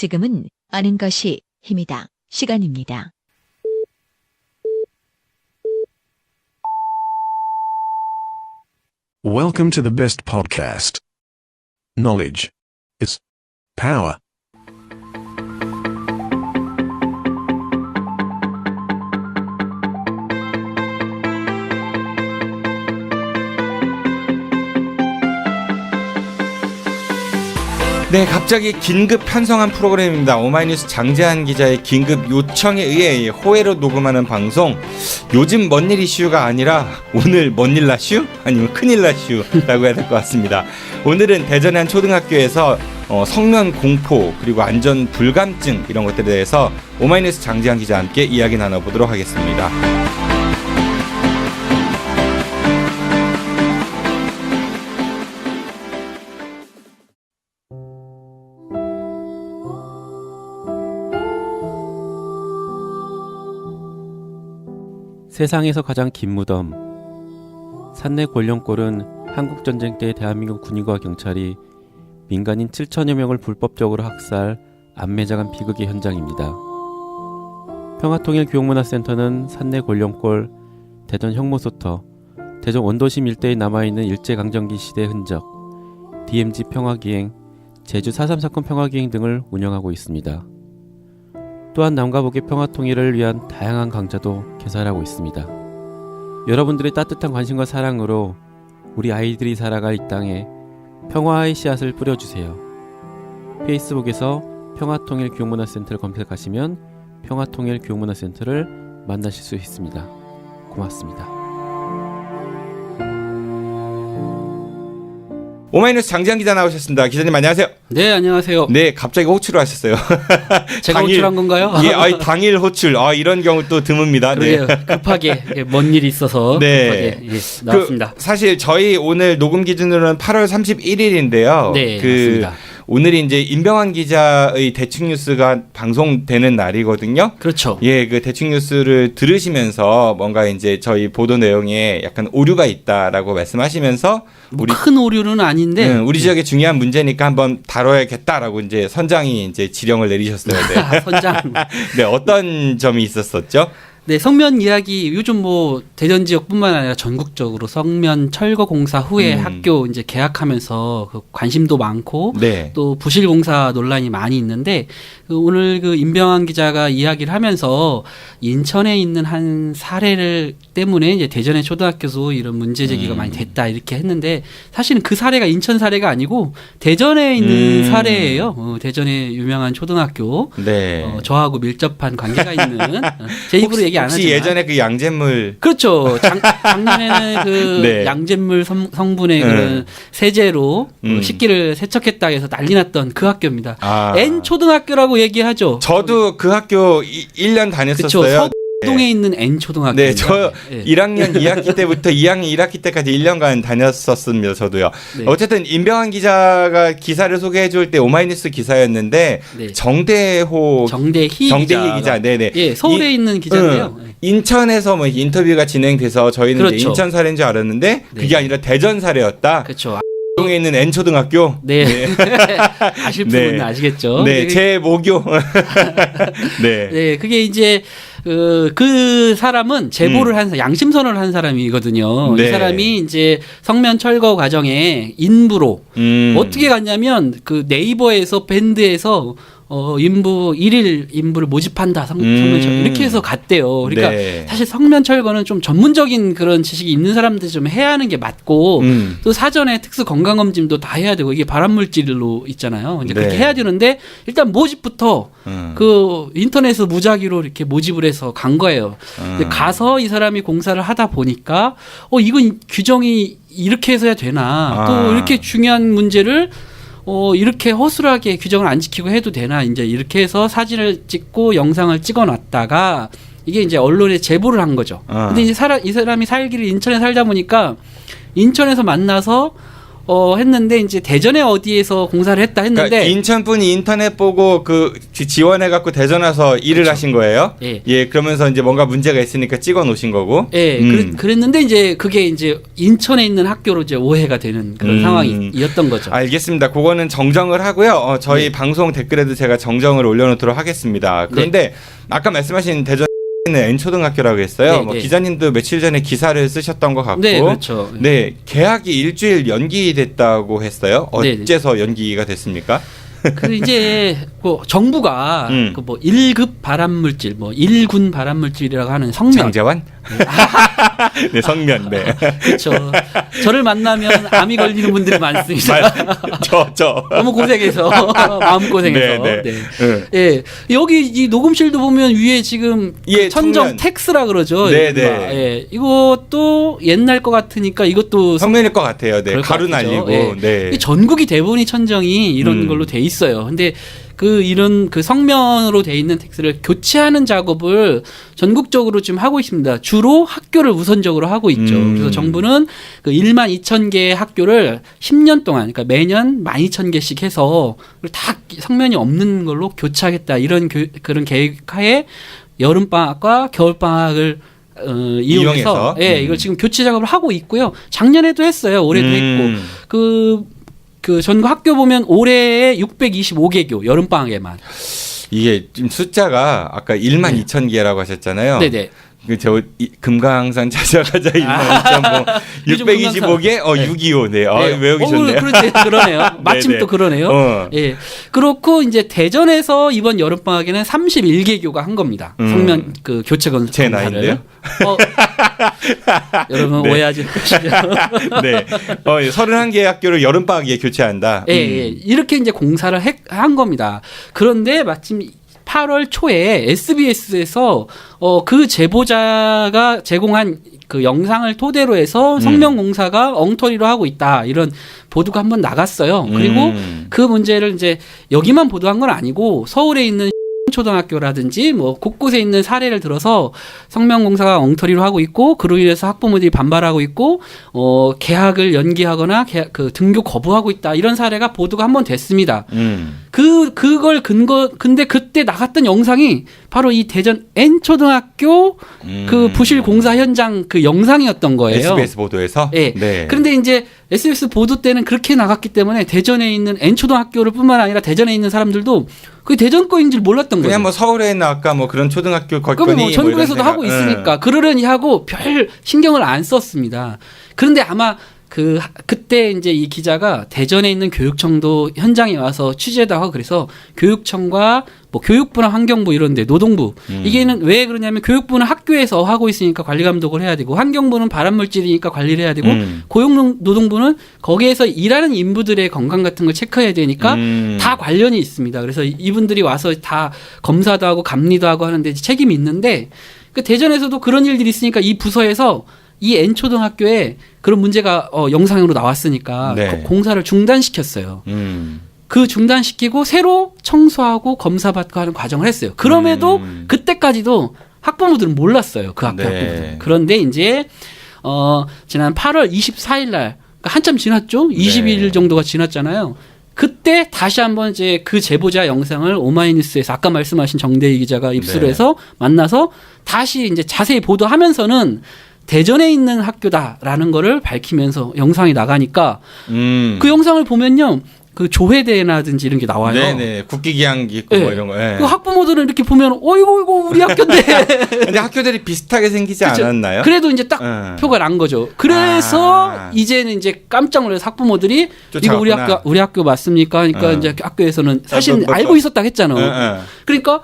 지금은 아는 것이 힘이다. 시간입니다. Welcome to the best podcast. Knowledge is power. 네, 갑자기 긴급 편성한 프로그램입니다. 오마이뉴스 장재한 기자의 긴급 요청에 의해 호외로 녹음하는 방송. 요즘 뭔일 이슈가 아니라 오늘 뭔일 나슈? 아니면 큰일 나슈라고 해야 될 것 같습니다. 오늘은 대전의 한 초등학교에서 성면 공포 그리고 안전 불감증 이런 것들에 대해서 오마이뉴스 장재한 기자와 함께 이야기 나눠보도록 하겠습니다. 세상에서 가장 긴 무덤. 산내 권령골은 한국전쟁 때 대한민국 군인과 경찰이 민간인 7천여 명을 불법적으로 학살, 안매장한 비극의 현장입니다. 평화통일교육문화센터는 산내 권령골, 대전 형무소터, 대전 원도심 일대에 남아있는 일제강점기 시대 흔적, DMZ 평화기행, 제주 4.3 사건 평화기행 등을 운영하고 있습니다. 또한 남과 북의 평화통일을 위한 다양한 강좌도 개설하고 있습니다. 여러분들의 따뜻한 관심과 사랑으로 우리 아이들이 살아갈 이 땅에 평화의 씨앗을 뿌려주세요. 페이스북에서 평화통일교육문화센터를 검색하시면 평화통일교육문화센터를 만나실 수 있습니다. 고맙습니다. 오마이뉴스 장재한 기자 나오셨습니다. 기자님 안녕하세요. 네, 안녕하세요. 네, 갑자기 호출을 하셨어요. 제가 호출한 건가요? 예, 당일 호출. 이런 경우 또 드뭅니다. 네. 급하게 뭔 일이 있어서 네. 급하게 나왔습니다. 사실 저희 오늘 녹음 기준으로는 8월 31일인데요. 네, 맞습니다. 오늘이 이제 임병환 기자의 대충 뉴스가 방송되는 날이거든요. 그렇죠. 예, 그 대충 뉴스를 들으시면서 뭔가 이제 저희 보도 내용에 약간 오류가 있다라고 말씀하시면서 큰 오류는 아닌데 우리 지역의 중요한 문제니까 한번 다뤄야겠다라고 이제 선장이 이제 지령을 내리셨어요. 네. 선장. 네, 어떤 점이 있었었죠? 네, 성면 이야기 요즘 뭐 대전 지역뿐만 아니라 전국적으로 성면 철거 공사 후에 학교 이제 개학하면서 그 관심도 많고 네. 또 부실 공사 논란이 많이 있는데 오늘 그 임병환 기자가 이야기를 하면서 인천에 있는 한 사례를 때문에 이제 대전의 초등학교도 이런 문제 제기가 많이 됐다 이렇게 했는데 사실은 그 사례가 인천 사례가 아니고 대전에 있는 사례예요. 대전의 유명한 초등학교. 네. 저하고 밀접한 관계가 있는 제 입으로 얘기 안 하지만 혹시 예전에 그 양잿물 그렇죠. 작년에는 그 네. 양잿물 성분의 그런 세제로 식기를 세척했다 해서 난리 났던 그 학교입니다. N 초등학교라고 얘기하죠. 저도 그 학교 1년 다녔었어요. 그렇죠. 서동에 있는 N 초등학교. 네, 저 1학년 2학기 때부터 2학년 1학기 때까지 1년간 다녔었습니다. 저도요. 네. 어쨌든 임병환 기자가 기사를 소개해 줄 때 오마이뉴스 기사였는데 네. 정대희 기자. 네네. 예, 서울에 있는 기자인데요. 인천에서 뭐 인터뷰가 진행돼서 저희는 그렇죠. 이제 인천 사례인 줄 알았는데 네. 그게 아니라 대전 사례였다. 그렇죠. 동에 있는 N 초등학교. 네. 아실 분은 아시겠죠. 네, 제 모교. 네. 네, 그게 이제 그 사람은 제보를 한 양심선언을 한 사람이거든요. 네. 이 사람이 이제 성면 철거 과정에 인부로 어떻게 갔냐면 그 네이버에서 밴드에서 일일 인부를 모집한다 성면 철거 이렇게 해서 갔대요. 그러니까 네. 사실 성면 철거는 좀 전문적인 그런 지식이 있는 사람들이 좀 해야 하는 게 맞고 또 사전에 특수 건강검진도 다 해야 되고 이게 발암물질로 있잖아요. 이제 그렇게 네. 해야 되는데 일단 모집부터 그 인터넷에서 무작위로 이렇게 모집을 해서 간 거예요. 근데 가서 이 사람이 공사를 하다 보니까 이건 규정이 이렇게 해서야 되나 또 이렇게 중요한 문제를 이렇게 허술하게 규정을 안 지키고 해도 되나 이제 이렇게 해서 사진을 찍고 영상을 찍어놨다가 이게 이제 언론에 제보를 한 거죠. 근데 이제 이 사람이 살기를 인천에 살다 보니까 인천에서 만나서 했는데 이제 대전에 어디에서 공사를 했다 했는데 그러니까 인천 분이 인터넷 보고 그 지원해 갖고 대전 와서 일을 그렇죠. 하신 거예요? 예. 그러면서 이제 뭔가 문제가 있으니까 찍어 놓으신 거고. 예, 그랬는데 이제 그게 이제 인천에 있는 학교로 이제 오해가 되는 그런 상황이었던 거죠. 알겠습니다. 그거는 정정을 하고요. 저희 네. 방송 댓글에도 제가 정정을 올려놓도록 하겠습니다. 그런데 아까 말씀하신 대전 는 N초등학교라고 했어요. 네, 뭐 네. 기자님도 며칠 전에 기사를 쓰셨던 것 같고, 네, 그렇죠. 네, 개학이 일주일 연기됐다고 했어요. 네, 네. 어째서 연기가 됐습니까? 그 이제 뭐 정부가 그 뭐 1급 발암물질, 뭐 1군 발암물질이라고 하는 성면, 장재환? 네, 성면. 네. 그렇죠. 저를 만나면 암이 걸리는 분들이 많습니다. 저. 너무 고생해서 마음 고생해서. 네, 네. 네. 예, 여기 이 녹음실도 보면 위에 지금 예, 천정 청년. 텍스라 그러죠. 네, 이른바. 네. 예, 이것도 옛날 것 같으니까 이것도 성면일 것 같아요. 네, 그럴 것 가루 같죠. 날리고. 예. 네. 이 전국이 대부분이 천정이 이런 걸로 돼 있어요. 근데 이런 성면으로 돼 있는 텍스를 교체하는 작업을 전국적으로 지금 하고 있습니다. 주로 학교를 우선적으로 하고 있죠. 그래서 정부는 그 12,000개의 학교를 10년 동안, 그러니까 매년 12,000개씩 해서 다 성면이 없는 걸로 교체하겠다. 이런 그런 계획하에 여름방학과 겨울방학을 이용해서 이걸 지금 교체 작업을 하고 있고요. 작년에도 했어요. 올해도 했고 그 전국 학교 보면 올해에 625개교 여름방학에만. 이게 지금 숫자가 아까 12,000개라고 하셨잖아요. 네네. 저 금강산 찾아가자 12,000, 요즘 625개, 625. 네, 외우기 좋네요. 그러네요. 마침 또 그러네요. 예. 그렇고 이제 대전에서 이번 여름방학에는 31개교가 한 겁니다. 성면 그 교체 건설. 제 나이인데요? 여러분 네. 오해하지 마시죠. 네. 31개 학교를 여름방학에 교체한다. 예, 이렇게 이제 공사를 한 겁니다. 그런데 마침 8월 초에 SBS에서 그 제보자가 제공한 그 영상을 토대로 해서 성면공사가 엉터리로 하고 있다 이런 보도가 한번 나갔어요. 그리고 그 문제를 이제 여기만 보도한 건 아니고 서울에 있는 초등학교라든지 뭐 곳곳에 있는 사례를 들어서 성면공사가 엉터리로 하고 있고 그로 인해서 학부모들이 반발하고 있고 개학을 연기하거나 그 등교 거부하고 있다 이런 사례가 보도가 한번 됐습니다. 그걸 근데 그때 나갔던 영상이 바로 이 대전 N초등학교 그 부실 공사 현장 그 영상이었던 거예요. SBS 보도에서. 네. 네. 그런데 이제 SBS 보도 때는 그렇게 나갔기 때문에 대전에 있는 N초등학교를 뿐만 아니라 대전에 있는 사람들도 그게 대전 거인 줄 몰랐던 거예요. 그냥 뭐 서울에 있는 아까 뭐 그런 초등학교 거건이 그럼 뭐 전국에서도 하고 있으니까 그러려니 하고 별 신경을 안 썼습니다. 그런데 아마 그때 이제 이 기자가 대전에 있는 교육청도 현장에 와서 취재도 하고 그래서 교육청과 뭐 교육부나 환경부 이런데 노동부 이게는 왜 그러냐면 교육부는 학교에서 하고 있으니까 관리 감독을 해야 되고 환경부는 발암물질이니까 관리를 해야 되고 고용노동부는 거기에서 일하는 인부들의 건강 같은 걸 체크해야 되니까 다 관련이 있습니다. 그래서 이분들이 와서 다 검사도 하고 감리도 하고 하는데 책임이 있는데 그 대전에서도 그런 일들이 있으니까 이 부서에서 이 N초등학교에 그런 문제가 영상으로 나왔으니까 네. 공사를 중단시켰어요. 그 중단시키고 새로 청소하고 검사받고 하는 과정을 했어요. 그럼에도 그때까지도 학부모들은 몰랐어요. 그 학교 네. 학부모들은. 그런데 이제 지난 8월 24일 날 그러니까 한참 지났죠. 22일 정도가 지났잖아요. 그때 다시 한번 이제 그 제보자 영상을 오마이뉴스에서 아까 말씀하신 정대희 기자가 입수를 해서 만나서 다시 이제 자세히 보도하면서는 대전에 있는 학교다라는 거를 밝히면서 영상이 나가니까 그 영상을 보면요. 그 조회대라든지 이런 게 나와요. 네네. 국기기양기 있고 뭐 이런 거. 네. 그 학부모들은 이렇게 보면 이거 우리 학교인데. 근데 학교들이 비슷하게 생기지 그렇죠? 않았나요? 그래도 이제 딱 표가 난 거죠. 그래서 이제는 이제 깜짝 놀라서 학부모들이 쫓아갔구나. 이거 우리 학교 맞습니까? 하니까 이제 학교에서는 사실 알고 있었다고 했잖아. 그러니까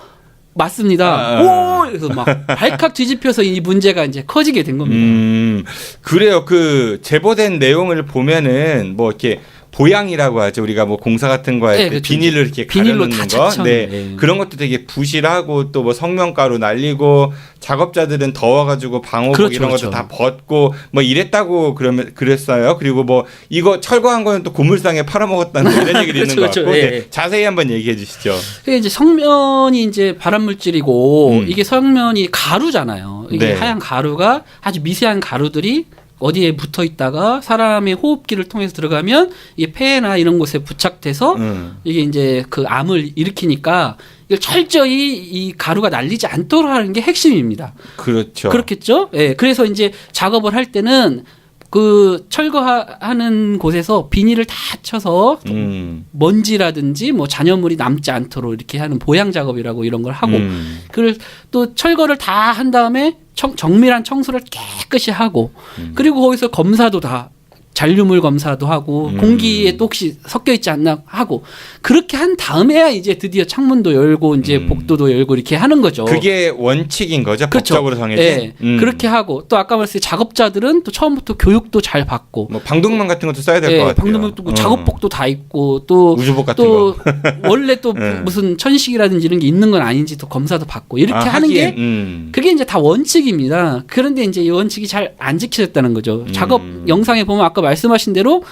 맞습니다. 오! 그래서 막 발칵 뒤집혀서 이 문제가 이제 커지게 된 겁니다. 그래요. 그 제보된 내용을 보면은 뭐 이렇게 보양이라고 하죠. 우리가 뭐 공사 같은 거에 그렇죠. 비닐로 이렇게 비닐로 가려놓는 다 거. 착착. 네. 그런 것도 되게 부실하고 또 뭐 성면가루 날리고 작업자들은 더워가지고 방호복 이런 것도 다 벗고 뭐 이랬다고 그랬어요. 그리고 뭐 이거 철거한 거는 또 고물상에 팔아먹었다는 이런 얘기도 있는 것 같고. 네. 자세히 한번 얘기해 주시죠. 그게 이제 성면이 이제 발암물질이고 이게 성면이 가루잖아요. 이게 하얀 가루가 아주 미세한 가루들이 어디에 붙어 있다가 사람의 호흡기를 통해서 들어가면 이게 폐나 이런 곳에 부착돼서 이게 이제 그 암을 일으키니까 이걸 철저히 이 가루가 날리지 않도록 하는 게 핵심입니다. 그렇죠. 그렇겠죠? 예. 그래서 이제 작업을 할 때는 그 철거하는 곳에서 비닐을 다 쳐서 먼지라든지 뭐 잔여물이 남지 않도록 이렇게 하는 보양 작업이라고 이런 걸 하고 그걸 또 철거를 다 한 다음에 정밀한 청소를 깨끗이 하고 그리고 거기서 검사도 다 잔류물 검사도 하고 공기에 또 혹시 섞여 있지 않나 하고 그렇게 한 다음에야 이제 드디어 창문도 열고 이제 복도도 열고 이렇게 하는 거죠. 그게 원칙인 거죠. 그렇죠. 법적으로 정해진. 네. 그렇게 하고 또 아까 말했듯이 작업자들은 또 처음부터 교육도 잘 받고 뭐 방독면 같은 것도 써야 될 것 같아요. 방독면도 작업복도 다 있고 또 우주복 같은 또 거. 원래 또 무슨 천식이라든지 이런 게 있는 건 아닌지 또 검사도 받고 이렇게 하는 게 그게 이제 다 원칙입니다. 그런데 이제 이 원칙이 잘 안 지켜졌다는 거죠. 작업 영상에 보면 아까 말씀하신 대로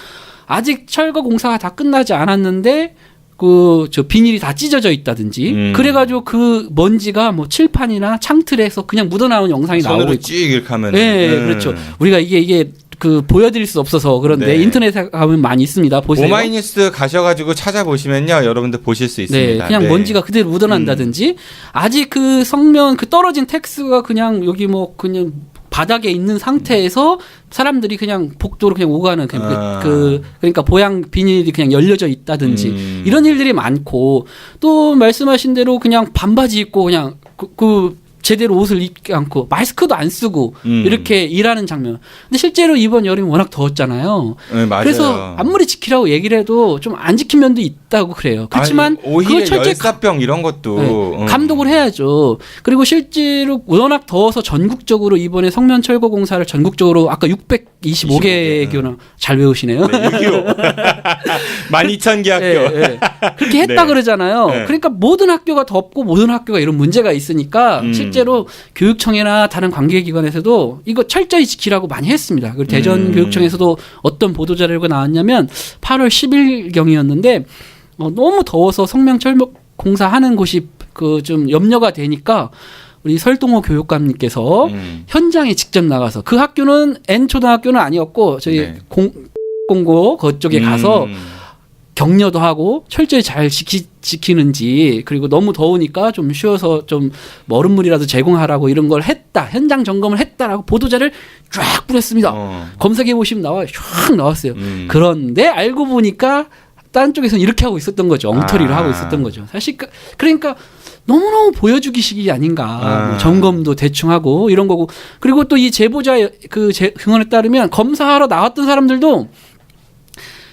아직 철거 공사가 다 끝나지 않았는데 그 저 비닐이 다 찢어져 있다든지 그래가지고 그 먼지가 뭐 칠판이나 창틀에서 그냥 묻어나오는 영상이 나오고 손으로 있고. 쭉 이렇게 하면. 네, 그렇죠. 우리가 이게 그 보여드릴 수 없어서 그런데 네. 인터넷에 가면 많이 있습니다. 보세요. 오마이뉴스 가셔가지고 찾아보시면요, 여러분들 보실 수 있습니다. 네, 그냥 먼지가 그대로 묻어난다든지 아직 그 성면 그 떨어진 텍스가 그냥 여기 뭐 그냥 바닥에 있는 상태에서 사람들이 그냥 복도로 그냥 오가는 그러니까 보양 비닐이 그냥 열려져 있다든지 이런 일들이 많고 또 말씀하신 대로 그냥 반바지 입고 그냥 제대로 옷을 입지 않고 마스크도 안 쓰고 이렇게 일하는 장면. 근데 실제로 이번 여름이 워낙 더웠잖아요. 네, 맞아요. 그래서 아무리 지키라고 얘기를 해도 좀 안 지킨 면도 있다고 그래요. 그렇지만 오히려 열사병 이런 것도 감독을 해야죠. 그리고 실제로 워낙 더워서 전국적으로 이번에 성면 철거 공사를 전국적으로 아까 625개 교나 잘 외우시네요. 네, 625. 12,000개 학교. 네. 그렇게 했다 네. 그러잖아요. 네. 그러니까 모든 학교가 덥고 모든 학교가 이런 문제가 있으니까 실제로 교육청이나 다른 관계기관에서도 이거 철저히 지키라고 많이 했습니다. 그리고 대전교육청에서도 어떤 보도자료가 나왔냐면 8월 10일경이었는데 너무 더워서 성명 철거 공사하는 곳이 그 좀 염려가 되니까 우리 설동호 교육감님께서 현장에 직접 나가서 그 학교는 N초등학교는 아니었고 저희 네. 공고 그쪽에 가서 격려도 하고 철저히 잘 지키는지 그리고 너무 더우니까 좀 쉬어서 좀 얼음물이라도 제공하라고 이런 걸 했다. 현장 점검을 했다라고 보도자를 쫙 뿌렸습니다. 검색해 보시면 쫙 나왔어요. 그런데 알고 보니까 다른 쪽에서는 이렇게 하고 있었던 거죠. 엉터리로 하고 있었던 거죠. 사실 그러니까 너무너무 보여주기식이 아닌가. 뭐 점검도 대충 하고 이런 거고. 그리고 또 이 제보자 그 증언에 따르면 검사하러 나왔던 사람들도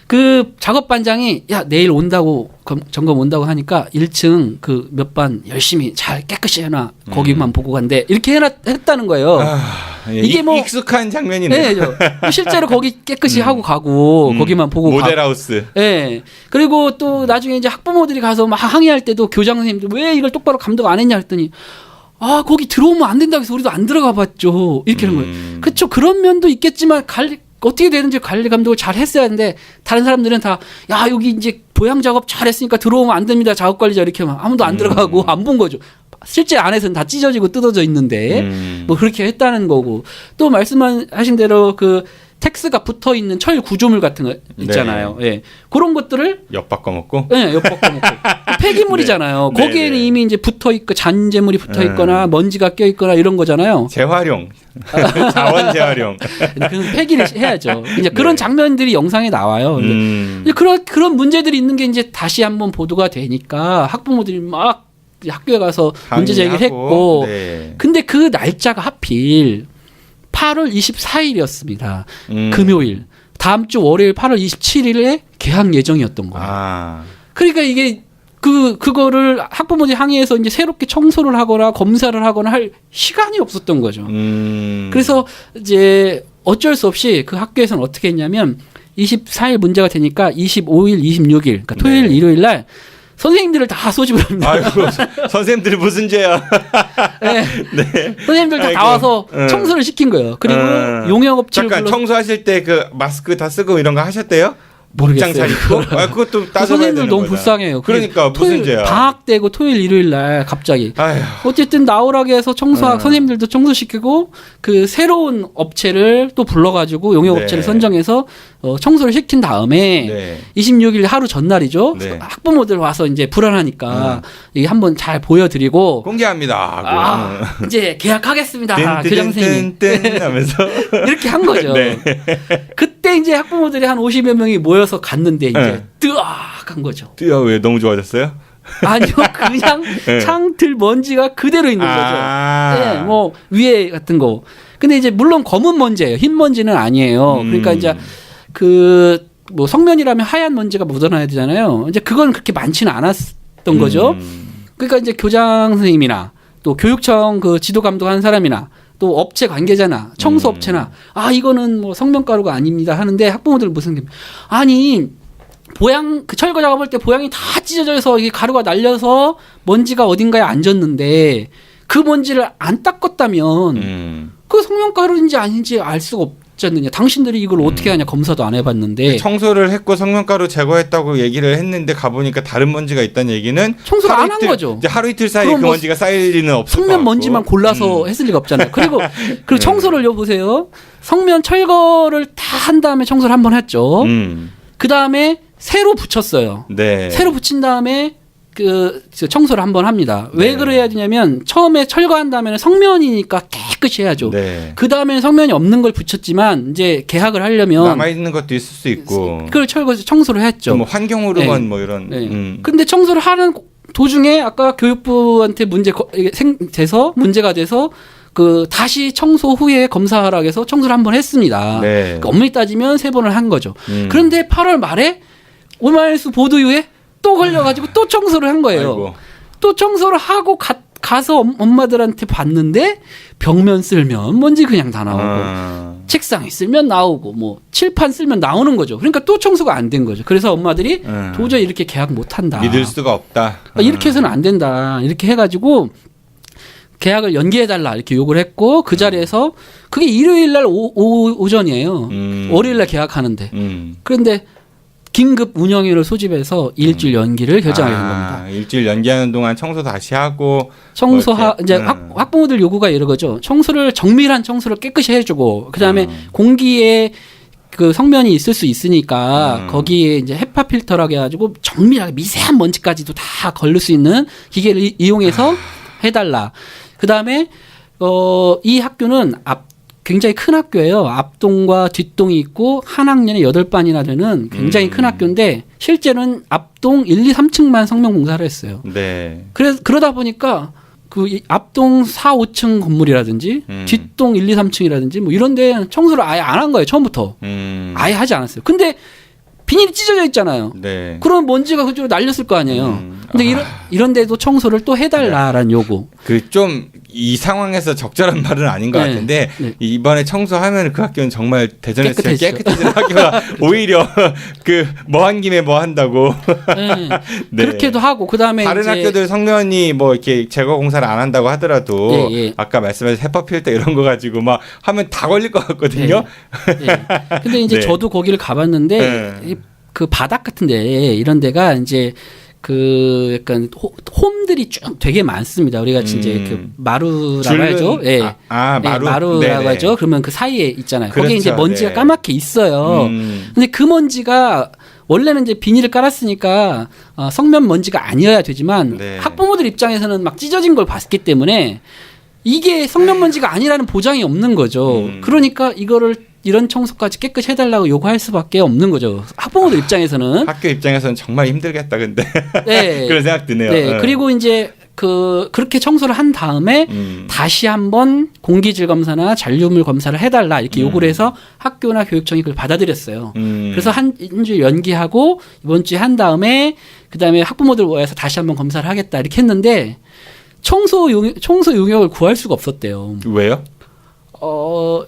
그 작업반장이 야 내일 온다고 점검 온다고 하니까 1층 그 몇 반 열심히 잘 깨끗이 해놔 거기만 보고 간대 이렇게 했다는 거예요. 이게 뭐 익숙한 장면이네요. 네, 실제로 거기 깨끗이 하고 가고 거기만 보고 모델하우스. 네. 그리고 또 나중에 이제 학부모들이 가서 막 항의할 때도 교장 선생님들 왜 이걸 똑바로 감독 안 했냐 했더니 거기 들어오면 안 된다고 해서 우리도 안 들어가 봤죠. 이렇게 하는 거예요. 그렇죠. 그런 면도 있겠지만 어떻게 되는지 관리 감독을 잘 했어야 하는데 다른 사람들은 다 야 여기 이제 보양 작업 잘 했으니까 들어오면 안 됩니다. 작업 관리자 이렇게 하면 아무도 안 들어가고 안 본 거죠. 실제 안에서는 다 찢어지고 뜯어져 있는데 뭐 그렇게 했다는 거고 또 말씀하신 대로 그 텍스가 붙어 있는 철 구조물 같은 거 있잖아요. 네. 예. 그런 것들을 엿바꿔 먹고. 네, 엿바꿔 먹고. 폐기물이잖아요. 네. 거기에는 이미 이제 붙어 있고 잔재물이 붙어 있거나 먼지가 껴 있거나 이런 거잖아요. 재활용. 자원 재활용. 그건 폐기를 해야죠. 이제 그런 장면들이 영상에 나와요. 근데 그런 문제들이 있는 게 이제 다시 한번 보도가 되니까 학부모들이 막 학교에 가서 문제 제기를 했고. 네. 근데 그 날짜가 하필 8월 24일이었습니다. 금요일. 다음 주 월요일 8월 27일에 개학 예정이었던 거예요. 그러니까 이게 그거를 학부모들이 항의해서 이제 새롭게 청소를 하거나 검사를 하거나 할 시간이 없었던 거죠. 그래서 이제 어쩔 수 없이 그 학교에서는 어떻게 했냐면 24일 문제가 되니까 25일, 26일, 그러니까 토요일, 일요일 날 선생님들을 다 소집을 합니다. 아이고, 선생님들이 무슨 죄야. 네. 선생님들 다 나와서 청소를 시킨 거예요. 그리고 용역업체를 잠깐 불러서 청소하실 때 그 마스크 다 쓰고 이런 거 하셨대요? 복장 모르겠어요. 잘 입고? 아, 그것도 따져봐야 선생님들 되는 너무 거다. 불쌍해요. 그러니까 무슨 죄야? 방학 때고 토요일 일요일 날 갑자기. 아휴. 어쨌든 나오라게 해서 선생님들도 청소시키고 그 새로운 업체를 또 불러가지고 용역 네. 업체를 선정해서 청소를 시킨 다음에 네. 26일 하루 전날이죠. 네. 학부모들 와서 이제 불안하니까 이게 한번 잘 보여드리고 공개합니다. 이제 계약하겠습니다. 교장 선생님. 뜬 하면서 이렇게 한 거죠. 네. 그때 이제 학부모들이 한 50여 명이 모여서 갔는데 이제 네. 뜨악한 거죠. 뛰어 왜 너무 좋아졌어요? 아니요, 그냥 네. 창틀 먼지가 그대로 있는 거죠. 네, 뭐 위에 같은 거. 근데 이제 물론 검은 먼지예요. 흰 먼지는 아니에요. 그러니까 이제 그 뭐 성면이라면 하얀 먼지가 묻어나야 되잖아요. 이제 그건 그렇게 많지는 않았던 거죠. 그러니까 이제 교장 선생님이나 또 교육청 그 지도 감독하는 사람이나 또 업체 관계자나 청소 업체나 이거는 뭐 성면가루가 아닙니다 하는데 학부모들 무슨 아니 보양 그 철거 작업할 때 보양이 다 찢어져서 이게 가루가 날려서 먼지가 어딘가에 앉았는데 그 먼지를 안 닦았다면 그 성면가루인지 아닌지 알 수가 없지 않느냐. 당신들이 이걸 어떻게 하냐. 검사도 안 해봤는데. 청소를 했고 성면가루 제거했다고 얘기를 했는데 가보니까 다른 먼지가 있다는 얘기는 청소를 안 한 거죠. 이제 하루 이틀 사이에 그 뭐 먼지가 쌓일 리는 없을 것 성면 같고. 먼지만 골라서 했을 리가 없잖아요. 그리고 청소를 보세요. 성면 철거를 다 한 다음에 청소를 한번 했죠. 그 다음에 새로 붙였어요. 네. 새로 붙인 다음에 그 청소를 한번 합니다. 왜 네. 그래야 되냐면 처음에 철거한 다음에는 성면이니까 깨끗이 해야죠. 네. 그 다음에는 성면이 없는 걸 붙였지만 이제 계약을 하려면 남아 있는 것도 있을 수 있고. 그걸 청소를 했죠. 뭐 환경 호르몬 네. 뭐 이런. 네. 근데 청소를 하는 도중에 아까 교육부한테 돼서 문제가 돼서 그 다시 청소 후에 검사하라고 해서 청소를 한번 했습니다. 네. 그러니까 엄밀히 따지면 3번을 한 거죠. 그런데 8월 말에 오마이뉴스 보도 이후에 또 걸려가지고 또 청소를 한 거예요. 아이고. 또 청소를 하고 가서 엄마들한테 봤는데 벽면 쓸면 먼지 그냥 다 나오고 책상에 쓸면 나오고 뭐 칠판 쓸면 나오는 거죠. 그러니까 또 청소가 안 된 거죠. 그래서 엄마들이 도저히 이렇게 계약 못 한다. 믿을 수가 없다. 이렇게 해서는 안 된다. 이렇게 해가지고 계약을 연기해달라 이렇게 요구를 했고 그 자리에서 그게 일요일 날 오전이에요. 월요일 날 계약하는데. 그런데 긴급 운영위를 소집해서 일주일 연기를 결정하게 된 겁니다. 일주일 연기하는 동안 청소 다시 하고 이제 학부모들 요구가 이러거죠. 정밀한 청소를 깨끗이 해주고 그다음에 공기에 그 성면이 있을 수 있으니까 거기에 이제 헤파 필터라고 해가지고 정밀하게 미세한 먼지까지도 다 걸릴 수 있는 기계를 이용해서 해달라. 그다음에 이 학교는 굉장히 큰 학교예요. 앞동과 뒷동이 있고 한 학년에 8반이나 되는 굉장히 큰 학교인데 실제로는 앞동 1, 2, 3층만 성면 공사를 했어요. 네. 그러다 보니까 그 앞동 4, 5층 건물이라든지 뒷동 1, 2, 3층이라든지 뭐 이런 데 청소를 아예 안 한 거예요. 처음부터. 아예 하지 않았어요. 근데 비닐이 찢어져 있잖아요. 네. 그럼 먼지가 그쪽으로 날렸을 거 아니에요. 근데 이런 데도 청소를 또 해달라라는 요구. 그 좀 이 상황에서 적절한 말은 아닌 것 네. 같은데 네. 이번에 청소하면 그 학교는 정말 대전에서 제일 깨끗해지죠. 깨끗해진 학교가 오히려 그 뭐 한 김에 뭐 한다고. 네. 네. 그렇게도 하고 그다음에 다른 이제 학교들 성면이 뭐 이렇게 제거 공사를 안 한다고 하더라도 예. 아까 말씀하신 헤파 필터 이런 거 가지고 막 하면 다 걸릴 것 같거든요. 네. 근데 이제 네. 저도 거기를 가봤는데 네. 그 바닥 같은데 이런 데가 이제 그 약간 홈들이 쭉 되게 많습니다. 우리가 이제 그 마루라고 하죠. 예. 마루. 마루라고 네네. 하죠. 그러면 그 사이에 있잖아요. 거기에 그렇죠. 이제 먼지가 네. 까맣게 있어요. 근데 그 먼지가 원래는 이제 비닐을 깔았으니까 성면 먼지가 아니어야 되지만 네. 학부모들 입장에서는 막 찢어진 걸 봤기 때문에 이게 성면 먼지가 아니라는 보장이 없는 거죠. 그러니까 이런 청소까지 깨끗이 해달라고 요구할 수밖에 없는 거죠. 학부모들 입장에서는. 학교 입장에서는 정말 힘들겠다 근데. 네. 그런 생각 드네요. 네. 그리고 이제 그렇게 청소를 한 다음에 다시 한번 공기질 검사나 잔류물 검사를 해달라 이렇게 요구를 해서 학교나 교육청이 그걸 받아들였어요. 그래서 한 주 연기하고 이번 주에 한 다음에 그다음에 학부모들 모여서 다시 한번 검사를 하겠다 이렇게 했는데 청소 용역을 구할 수가 없었대요. 왜요?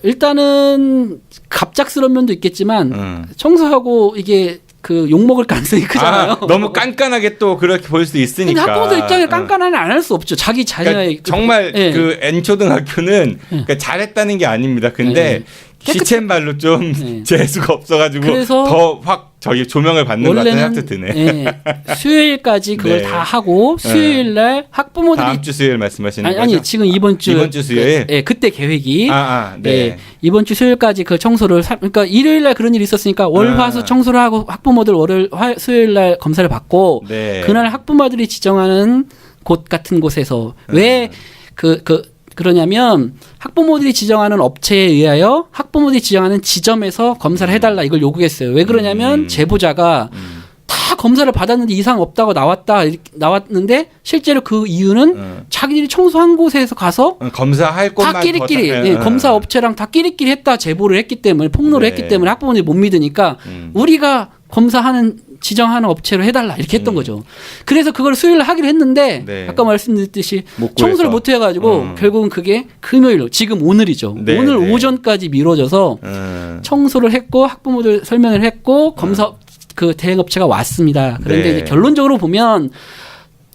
일단은 갑작스러운 면도 있겠지만 청소하고 이게 그 욕먹을 가능성이 크잖아요. 너무 깐깐하게 또 그렇게 보일 수 있으니까. 근데 학부모들 입장에 깐깐하게 안 할 수 없죠. 자기 자녀의 그러니까 정말 네. 그 N초등학교는 그러니까 잘했다는 게 아닙니다. 근데 네. 시쳇말로 좀 네. 재수가 없어가지고 그래서 더 확 저기 조명을 받는 것 같은 생각도 드네. 예, 수요일까지 그걸 네. 다 하고 수요일 날 학부모들이 다음 주 수요일 말씀하시는 거죠? 아니 지금 이번 주 수요일. 예, 그때 계획이 네. 예, 이번 주 수요일까지 그 청소를 그러니까 일요일 날 그런 일이 있었으니까 월화수 청소를 하고 학부모들 수요일 날 검사를 받고 네. 그날 학부모들이 지정하는 곳 같은 곳에서 왜 그러냐면 학부모들이 지정하는 업체에 의하여 학부모들이 지정하는 지점에서 검사를 해달라 이걸 요구했어요. 왜 그러냐면 제보자가 다 검사를 받았는데 이상 없다고 나왔는데 실제로 그 이유는 자기들이 청소한 곳에서 가서 검사할 곳만 다 끼리끼리 검사 업체랑 다 끼리끼리 했다 제보를 했기 때문에 폭로를 네. 했기 때문에 학부모들이 못 믿으니까 우리가 검사하는 지정하는 업체로 해달라 이렇게 했던 거죠. 그래서 그걸 수요일 날 하기로 했는데 네. 아까 말씀드렸듯이 못 청소를 구해서. 못 해가지고 결국은 그게 금요일로 지금 오늘이죠. 네, 오늘 네. 오전까지 미뤄져서 청소를 했고 학부모들 설명을 했고 검사 그 대행업체가 왔습니다. 그런데 네. 이제 결론적으로 보면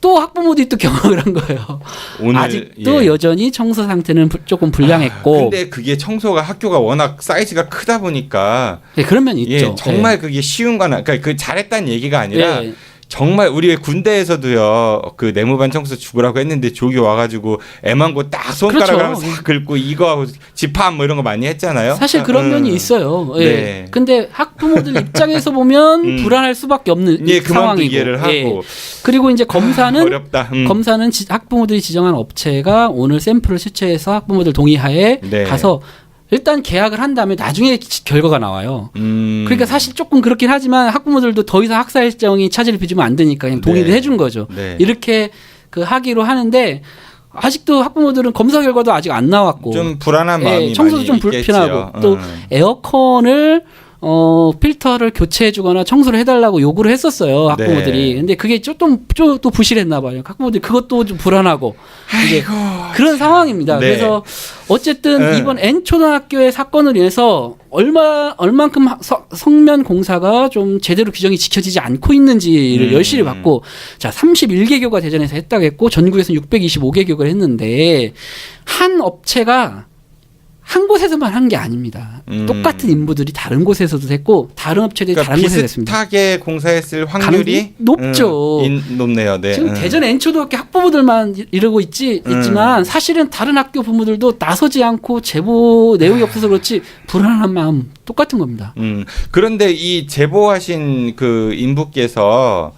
또 학부모들이 또 경험을 한 거예요. 오늘, 아직도 예. 여전히 청소 상태는 조금 불량했고. 근데 그게 청소가 학교가 워낙 사이즈가 크다 보니까 네, 그런 면이 있죠. 예, 정말 그게 쉬운 건 그러니까 그 잘했다는 얘기가 아니라 네. 정말 우리 군대에서도요 그 내무반 청소 죽으라고 했는데 조기 와가지고 애만고 딱 손가락으로 그렇죠. 싹 긁고 이거하고 집합 뭐 이런 거 많이 했잖아요. 사실 그런 면이 있어요. 예. 네. 근데 학부모들 입장에서 보면 불안할 수밖에 없는 예, 그만도 상황이고. 이해를 하고. 예. 그리고 이제 검사는 어렵다. 검사는 학부모들이 지정한 업체가 오늘 샘플을 채취해서 학부모들 동의하에 네. 가서 일단 계약을 한 다음에 나중에 결과가 나와요. 그러니까 사실 조금 그렇긴 하지만 학부모들도 더 이상 학사 일정이 차질을 빚으면 안 되니까 그냥 동의를 네. 해준 거죠. 네. 이렇게 그 하기로 하는데 아직도 학부모들은 검사 결과도 아직 안 나왔고 좀 불안한 마음이 청소도 많이 좀 있겠지요. 불편하고 또 에어컨을 필터를 교체해주거나 청소를 해달라고 요구를 했었어요 학부모들이. 네. 근데 그게 또 부실했나 봐요. 학부모들이 그것도 좀 불안하고 이제 그런 상황입니다. 네. 그래서 어쨌든 이번 N초등학교의 사건을 인해서 얼만큼 성면 공사가 좀 제대로 규정이 지켜지지 않고 있는지를 열심히 봤고, 자 31개교가 대전에서 했다고 했고 전국에서는 625개교를 했는데 한 업체가 한 곳에서만 한 게 아닙니다. 똑같은 인부들이 다른 곳에서도 했고 다른 업체들이 그러니까 다른 곳에서 했습니다. 비슷하게 공사했을 확률이 높죠. 높네요. 네. 지금 대전 N초등학교 학부모들만 이러고 있지만 사실은 다른 학교 부모들도 나서지 않고 제보 내용이 없어서 그렇지 불안한 마음 똑같은 겁니다. 그런데 이 제보하신 그 인부께서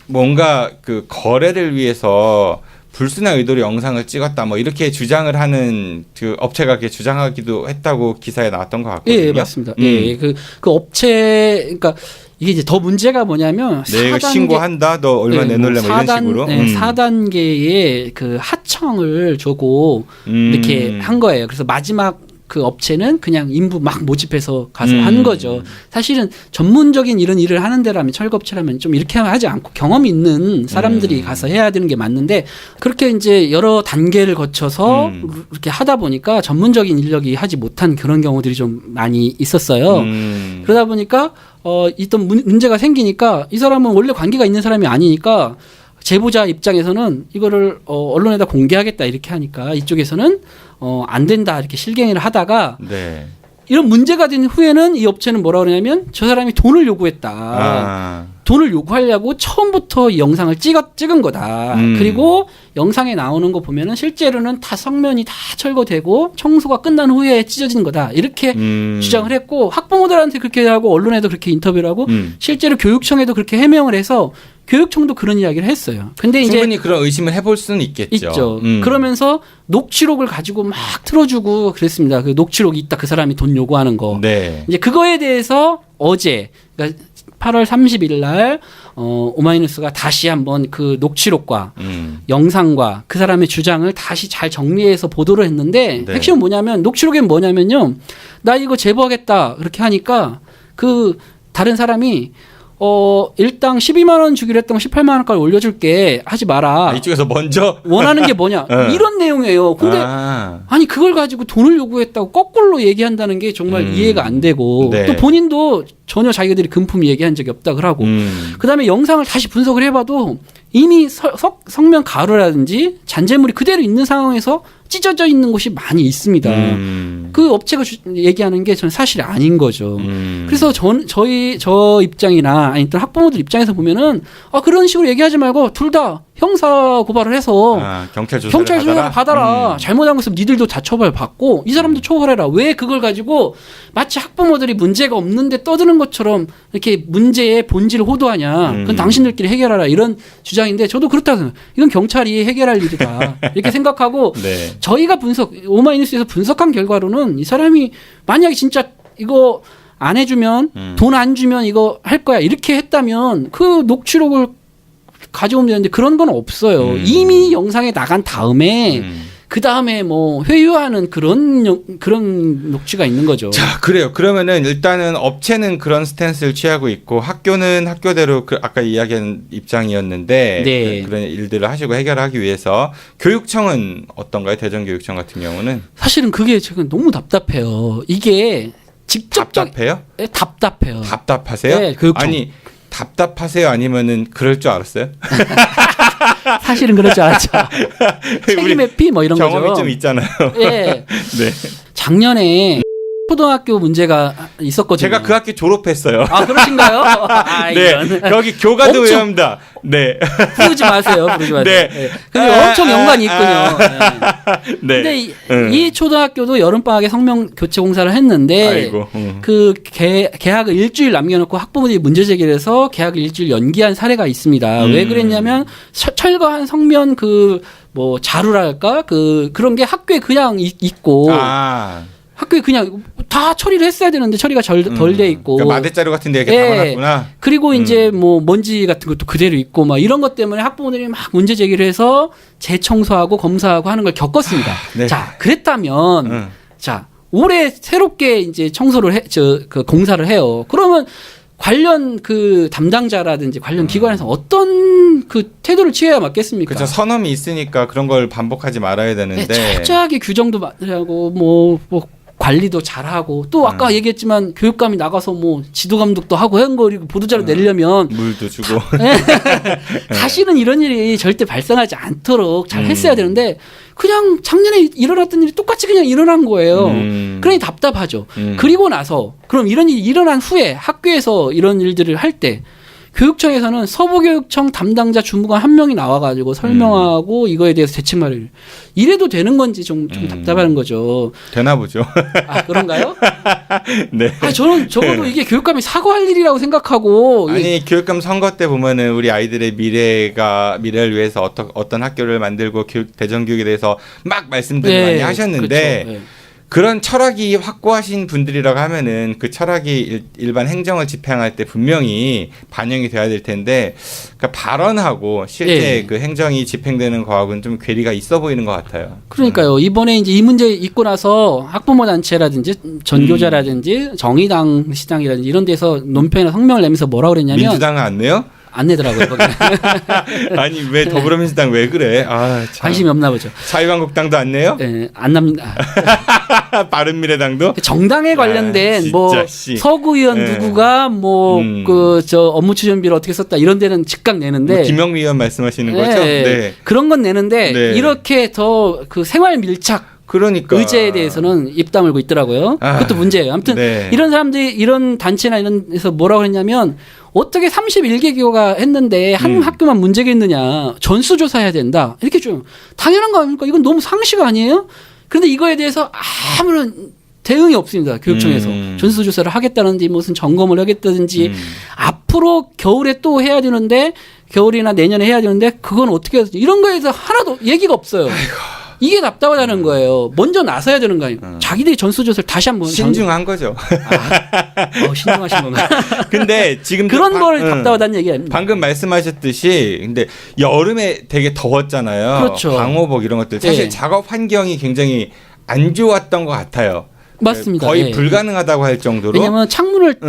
뭔가 그 거래를 위해서 불순한 의도로 영상을 찍었다 뭐 이렇게 주장을 하는 그 업체가 그렇게 주장하기도 했다고 기사에 나왔던 것 같거든요. 예, 맞습니다. 예, 그 업체 그러니까 이게 이제 더 문제가 뭐냐면 내가 신고한다, 너 얼마 내놓을래 뭐 이런 식으로. 4단계의 그 하청을 주고 이렇게 한 거예요. 그래서 마지막 그 업체는 그냥 인부 막 모집해서 가서 한 거죠. 사실은 전문적인 이런 일을 하는 데라면 철거업체라면 좀 이렇게 하지 않고 경험 있는 사람들이 가서 해야 되는 게 맞는데 그렇게 이제 여러 단계를 거쳐서 이렇게 하다 보니까 전문적인 인력이 하지 못한 그런 경우들이 좀 많이 있었어요. 그러다 보니까 있던 문제가 생기니까 이 사람은 원래 관계가 있는 사람이 아니니까 제보자 입장에서는 이거를 언론에다 공개하겠다 이렇게 하니까 이쪽에서는 안 된다 이렇게 실갱이를 하다가 네. 이런 문제가 된 후에는 이 업체는 뭐라 그러냐면 저 사람이 돈을 요구했다. 돈을 요구하려고 처음부터 이 영상을 찍은 거다. 그리고 영상에 나오는 거 보면은 실제로는 다 성면이 다 철거되고 청소가 끝난 후에 찢어진 거다. 이렇게 주장을 했고 학부모들한테 그렇게 하고 언론에도 그렇게 인터뷰를 하고 실제로 교육청에도 그렇게 해명을 해서 교육청도 그런 이야기를 했어요. 근데 이제 충분히 그런 의심을 해볼 수는 있겠죠. 있죠. 그러면서 녹취록을 가지고 막 틀어주고 그랬습니다. 그 녹취록이 있다. 그 사람이 돈 요구하는 거. 네. 이제 그거에 대해서 어제 그러니까 8월 30일 날 오마이뉴스가 다시 한번 그 녹취록과 영상과 그 사람의 주장을 다시 잘 정리해서 보도를 했는데 네. 핵심은 뭐냐면 녹취록엔 뭐냐면요. 나 이거 제보하겠다. 그렇게 하니까 그 다른 사람이 일당 12만 원 주기로 했던 거 18만 원까지 올려줄게 하지 마라. 이쪽에서 먼저 원하는 게 뭐냐 이런 내용이에요. 근데 아니 그걸 가지고 돈을 요구했다고 거꾸로 얘기한다는 게 정말 이해가 안 되고 네. 또 본인도 전혀 자기들이 금품 얘기한 적이 없다 그러고 그다음에 영상을 다시 분석을 해봐도 이미 성면 가루라든지 잔재물이 그대로 있는 상황에서 찢어져 있는 곳이 많이 있습니다. 그 업체가 얘기하는 게 저는 사실이 아닌 거죠. 그래서 저 입장이나 아니 또 학부모들 입장에서 보면은 그런 식으로 얘기하지 말고 둘 다 형사 고발을 해서 경찰 조사를 받아라. 잘못한 것은 니들도 다 처벌받고 이 사람도 처벌해라. 왜 그걸 가지고 마치 학부모들이 문제가 없는데 떠드는 것처럼 이렇게 문제의 본질을 호도하냐. 그건 당신들끼리 해결하라. 이런 주장인데 저도 그렇다고 생각해요. 이건 경찰이 해결할 일이다. 이렇게 생각하고 네. 저희가 오마이뉴스에서 분석한 결과로는 이 사람이 만약에 진짜 이거 안 해주면 돈 안 주면 이거 할 거야. 이렇게 했다면 그 녹취록을 가져오면 되는데 그런 건 없어요. 이미 영상에 나간 다음에 그 다음에 뭐 회유하는 그런 녹취가 있는 거죠. 자, 그래요. 그러면은 일단은 업체는 그런 스탠스를 취하고 있고 학교는 학교대로 아까 이야기한 입장이었는데 네. 그런 일들을 하시고 해결하기 위해서 교육청은 어떤가요? 대전교육청 같은 경우는 사실은 그게 지금 너무 답답해요. 이게 직접적 답답해요? 네, 답답해요. 답답하세요? 네, 교육청. 아니 답답하세요? 아니면은 그럴 줄 알았어요? 사실은 그럴 줄 알았죠. 책임의 피 뭐 이런 경험이 거죠. 좀 있잖아요. 예. 네. 작년에 초등학교 문제가 있었거든요. 제가 그 학교 졸업했어요. 아 그러신가요? 네. 거기 교가도 엄청- 외웁니다. 네. 부르지 마세요. 네. 근데 엄청 연관이 있군요. 네. 근데 이 초등학교도 여름방학에 성명 교체 공사를 했는데 아이고. 그 계약을 일주일 남겨놓고 학부모들이 문제 제기를 해서 계약을 일주일 연기한 사례가 있습니다. 왜 그랬냐면 철거한 성면 그 뭐 자루랄까 그런 게 학교에 그냥 있고 학교에 그냥 다 처리를 했어야 되는데 처리가 덜 돼 있고 그러니까 마대자루 같은 데 이렇게 예. 담아놨구나. 그리고 이제 뭐 먼지 같은 것도 그대로 있고 막 이런 것 때문에 학부모들이 막 문제 제기를 해서 재청소하고 검사하고 하는 걸 겪었습니다. 네. 자, 그랬다면 자, 올해 새롭게 이제 청소를 그 공사를 해요. 그러면 관련 그 담당자라든지 관련 기관에서 어떤 그 태도를 취해야 맞겠습니까? 그렇죠. 선언이 있으니까 그런 걸 반복하지 말아야 되는데. 네, 철저하게 규정도 하고 뭐 관리도 잘하고 또 아까 얘기했지만 교육감이 나가서 뭐 지도 감독도 하고 한 거 보도자료 내려면 물도 주고. 사실은 이런 일이 절대 발생하지 않도록 잘 했어야 되는데 그냥 작년에 일어났던 일이 똑같이 그냥 일어난 거예요. 그러니 답답하죠. 그리고 나서 그럼 이런 일이 일어난 후에 학교에서 이런 일들을 할 때 교육청에서는 서부교육청 담당자 주무관 한 명이 나와가지고 설명하고 이거에 대해서 대책 마련을 이래도 되는 건지 좀 답답한 거죠. 되나 보죠. 아 그런가요? 네. 저는 적어도 이게 교육감이 사과할 일이라고 생각하고 아니 교육감 선거 때 보면은 우리 아이들의 미래를 위해서 어떤 학교를 만들고 대전교육에 대해서 막 말씀들을 많이 하셨는데 그렇죠. 네. 그런 철학이 확고하신 분들이라고 하면은 그 철학이 일반 행정을 집행할 때 분명히 반영이 돼야 될 텐데 그러니까 발언하고 실제 그 행정이 집행되는 거하고는 좀 괴리가 있어 보이는 것 같아요. 그러니까요. 이번에 이제 이 문제 있고 나서 학부모 단체라든지 전교자라든지 정의당 시당이라든지 이런 데서 논평이나 성명을 내면서 뭐라고 그랬냐면 민주당은 안 내요? 안 내더라고요. 아니 왜 더불어민주당 왜 그래? 참. 관심이 없나 보죠. 자유한국당도 안 내요? 네, 안 납니다. 바른미래당도? 정당에 관련된 진짜, 뭐 씨. 서구 의원 누구가 뭐 업무 추진비를 어떻게 썼다 이런 데는 즉각 내는데 김영미 의원 말씀하시는 거죠? 네. 그런 건 내는데 네. 이렇게 더 그 생활 밀착 그러니까 의제에 대해서는 입 다물고 있더라고요. 그것도 문제예요. 아무튼 네. 이런 사람들이 이런 단체나 이런 데서 뭐라고 했냐면 어떻게 31개교가 했는데 한 학교만 문제가 있느냐. 전수조사해야 된다. 이렇게 좀 당연한 거 아닙니까? 이건 너무 상식 아니에요? 그런데 이거에 대해서 아무런 대응이 없습니다. 교육청에서. 전수조사를 하겠다는지 무슨 점검을 하겠다든지 앞으로 겨울에 또 해야 되는데 겨울이나 내년에 해야 되는데 그건 어떻게 해야 되지? 이런 거에 대해서 하나도 얘기가 없어요. 이게 답답하다는 거예요. 먼저 나서야 되는 거 아니에요. 자기들이 전수조사를 다시 한번 신중한 거죠. 신중하신 건가? 근데 지금 그런 걸 답답하다는 얘기 아닙니다. 방금 말씀하셨듯이 근데 여름에 되게 더웠잖아요. 그렇죠. 방호복 이런 것들 사실 네. 작업 환경이 굉장히 안 좋았던 것 같아요. 맞습니다. 거의 예. 불가능하다고 할 정도로. 왜냐하면 창문을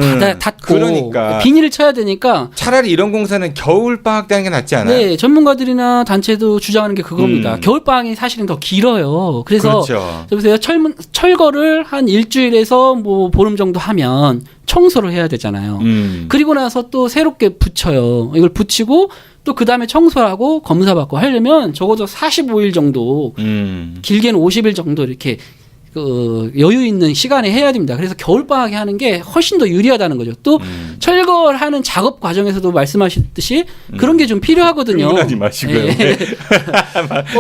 닫고 그러니까. 비닐을 쳐야 되니까. 차라리 이런 공사는 겨울 방학 때 하는 게 낫지 않아요? 네, 전문가들이나 단체도 주장하는 게 그겁니다. 겨울 방학이 사실은 더 길어요. 그래서 그렇죠. 보세요, 철거를 한 일주일에서 뭐 보름 정도 하면 청소를 해야 되잖아요. 그리고 나서 또 새롭게 붙여요. 이걸 붙이고 또 그 다음에 청소하고 검사받고 하려면 적어도 45일 정도, 길게는 50일 정도 이렇게 그 여유 있는 시간에 해야 됩니다. 그래서 겨울방학에 하는 게 훨씬 더 유리하다는 거죠. 또 철거를 하는 작업 과정에서도 말씀하셨듯이 그런 게 좀 필요하거든요. 흥분하지 마시고요. 네. 네.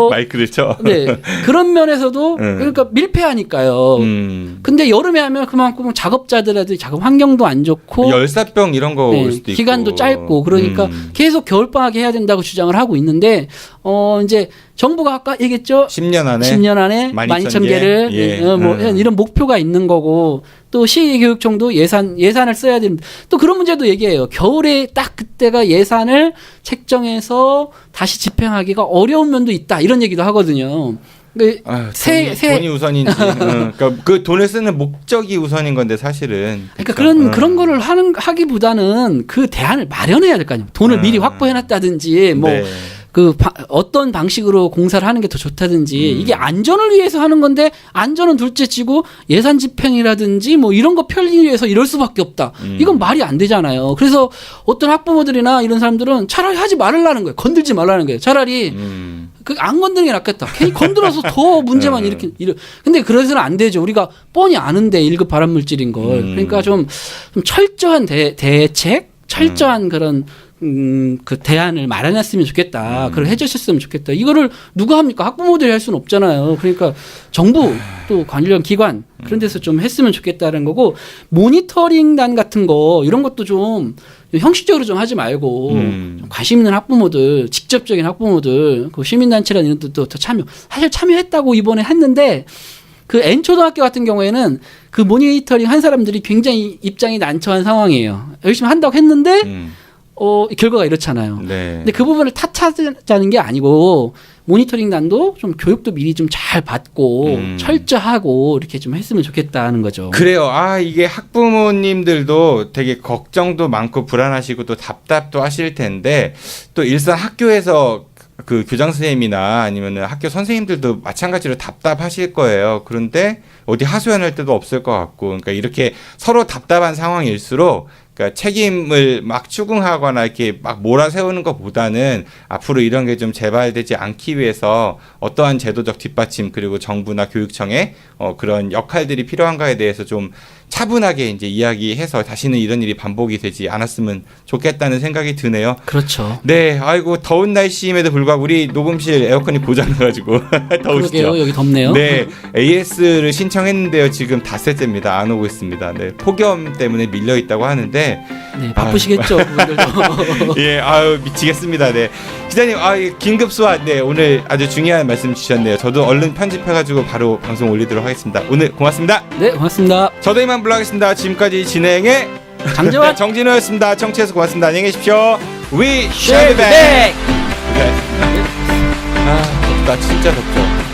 마이크를 쳐. 네. 그런 면에서도 그러니까 밀폐하니까요. 근데 여름에 하면 그만큼 작업자들한테 작업 환경도 안 좋고 열사병 이런 거 올 수도 있고. 기간도 짧고 그러니까 계속 겨울방학에 해야 된다고 주장을 하고 있는데 이제 정부가 아까 얘기했죠. 10년 안에 12,000개를 예. 뭐 이런 목표가 있는 거고 또 시교육청도 예산을 써야 됩니다. 또 그런 문제도 얘기해요. 겨울에 딱 그때가 예산을 책정해서 다시 집행하기가 어려운 면도 있다. 이런 얘기도 하거든요. 돈이 우선인지. 그러니까 그 돈을 쓰는 목적이 우선인 건데 사실은. 그러니까 그런 거를 하기보다는 그 대안을 마련해야 될 거 아니에요. 돈을 미리 확보해놨다든지 뭐. 네. 어떤 방식으로 공사를 하는 게 더 좋다든지 이게 안전을 위해서 하는 건데 안전은 둘째치고 예산 집행이라든지 뭐 이런 거 편리 위해서 이럴 수밖에 없다. 이건 말이 안 되잖아요. 그래서 어떤 학부모들이나 이런 사람들은 차라리 하지 말라는 거예요. 건들지 말라는 거예요. 차라리 안 건드는 게 낫겠다. 괜히 건드려서 더 문제만 근데 그래서는 안 되죠. 우리가 뻔히 아는데 1급 발암물질인 걸. 그러니까 좀 철저한 대책, 철저한 그런 그 대안을 마련했으면 좋겠다. 그걸 해주셨으면 좋겠다. 이거를 누가 합니까? 학부모들이 할 수는 없잖아요. 그러니까 정부 또 관련 기관 그런 데서 좀 했으면 좋겠다는 거고 모니터링단 같은 거 이런 것도 좀 형식적으로 좀 하지 말고 좀 관심 있는 학부모들, 직접적인 학부모들, 그 시민단체라는 이런 데도 더 사실 참여했다고 이번에 했는데 그 N초등학교 같은 경우에는 그 모니터링 한 사람들이 굉장히 입장이 난처한 상황이에요. 열심히 한다고 했는데 결과가 이렇잖아요. 네. 근데 그 부분을 탓하자는 게 아니고 모니터링단도 좀 교육도 미리 좀 잘 받고 철저하고 이렇게 좀 했으면 좋겠다는 거죠. 그래요. 이게 학부모님들도 되게 걱정도 많고 불안하시고 또 답답도 하실 텐데 또 일선 학교에서 그 교장 선생님이나 아니면 학교 선생님들도 마찬가지로 답답하실 거예요. 그런데 어디 하소연할 데도 없을 것 같고, 그러니까 이렇게 서로 답답한 상황일수록 그러니까 책임을 막 추궁하거나 이렇게 막 몰아세우는 것보다는 앞으로 이런 게 좀 재발되지 않기 위해서 어떠한 제도적 뒷받침 그리고 정부나 교육청의 그런 역할들이 필요한가에 대해서 좀 차분하게 이제 이야기해서 다시는 이런 일이 반복이 되지 않았으면 좋겠다는 생각이 드네요. 그렇죠. 네, 아이고 더운 날씨임에도 불구하고 우리 녹음실 에어컨이 고장나가지고 더우시죠? 그러게요. 여기 덥네요. 네, AS를 신청했는데요. 지금 닷새째입니다. 안 오고 있습니다. 네, 폭염 때문에 밀려 있다고 하는데. 네, 바쁘시겠죠. 그분들도. 예, 미치겠습니다. 네, 기자님, 긴급 소환. 네, 오늘 아주 중요한 말씀 주셨네요. 저도 얼른 편집해가지고 바로 방송 올리도록 하겠습니다. 오늘 고맙습니다. 네, 고맙습니다. 저도 이만 물러가겠습니다. 지금까지 진행의 장재환 정진호였습니다. 청취해서 고맙습니다. 안녕히 계십시오. We shall 쉐이브 be back. 백. 네. 덥다. 진짜 덥죠.